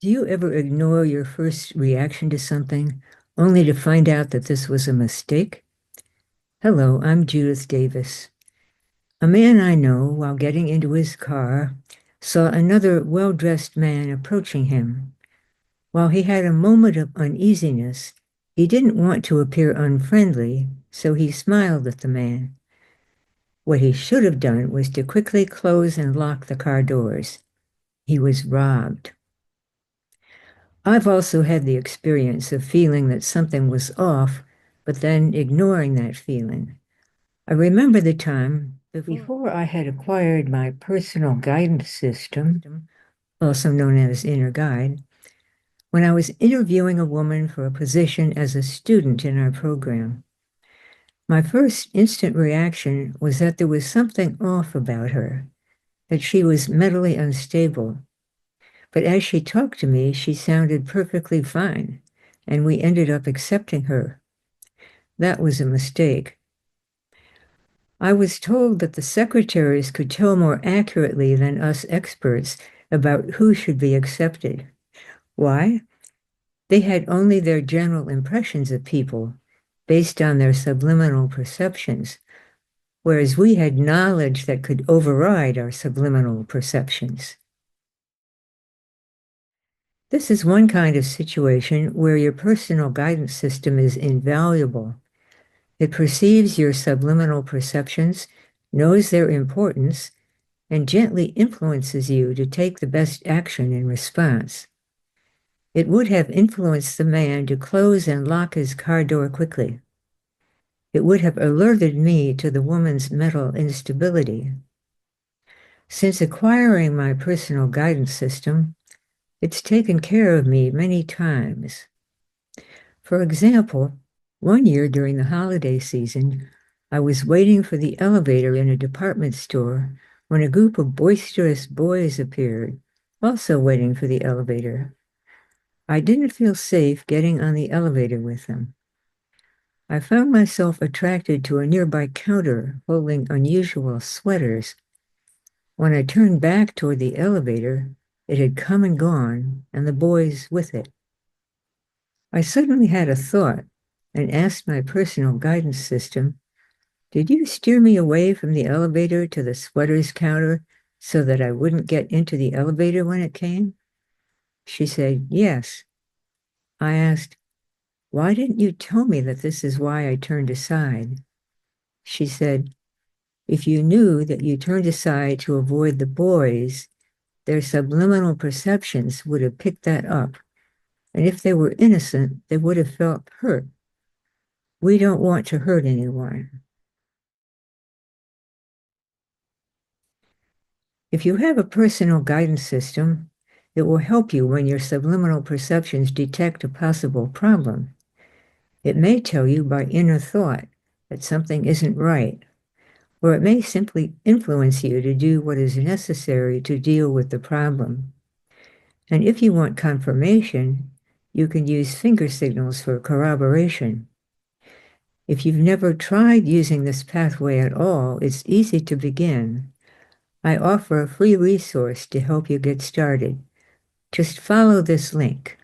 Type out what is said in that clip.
Do you ever ignore your first reaction to something only to find out that this was a mistake? Hello, I'm Judith Davis. A man I know, while getting into his car, saw another well-dressed man approaching him. While he had a moment of uneasiness, he didn't want to appear unfriendly, so he smiled at the man. What he should have done was to quickly close and lock the car doors. He was robbed. I've also had the experience of feeling that something was off, but then ignoring that feeling. I remember the time before I had acquired my personal guidance system, also known as Inner Guide, when I was interviewing a woman for a position as a student in our program. My first instant reaction was that there was something off about her, that she was mentally unstable. But as she talked to me, she sounded perfectly fine, and we ended up accepting her. That was a mistake. I was told that the secretaries could tell more accurately than us experts about who should be accepted. Why? They had only their general impressions of people based on their subliminal perceptions, whereas we had knowledge that could override our subliminal perceptions. This is one kind of situation where your personal guidance system is invaluable. It perceives your subliminal perceptions, knows their importance, and gently influences you to take the best action in response. It would have influenced the man to close and lock his car door quickly. It would have alerted me to the woman's mental instability. Since acquiring my personal guidance system, it's taken care of me many times. For example, one year during the holiday season, I was waiting for the elevator in a department store when a group of boisterous boys appeared, also waiting for the elevator. I didn't feel safe getting on the elevator with them. I found myself attracted to a nearby counter holding unusual sweaters. When I turned back toward the elevator, it had come and gone, and the boys with it. I suddenly had a thought and asked my personal guidance system, "Did you steer me away from the elevator to the sweaters counter so that I wouldn't get into the elevator when it came?" She said, "Yes." I asked, "Why didn't you tell me that this is why I turned aside?" She said, "If you knew that you turned aside to avoid the boys, their subliminal perceptions would have picked that up. And if they were innocent, they would have felt hurt. We don't want to hurt anyone." If you have a personal guidance system, it will help you when your subliminal perceptions detect a possible problem. It may tell you by inner thought that something isn't right, or it may simply influence you to do what is necessary to deal with the problem. And if you want confirmation, you can use finger signals for corroboration. If you've never tried using this pathway at all, it's easy to begin. I offer a free resource to help you get started. Just follow this link.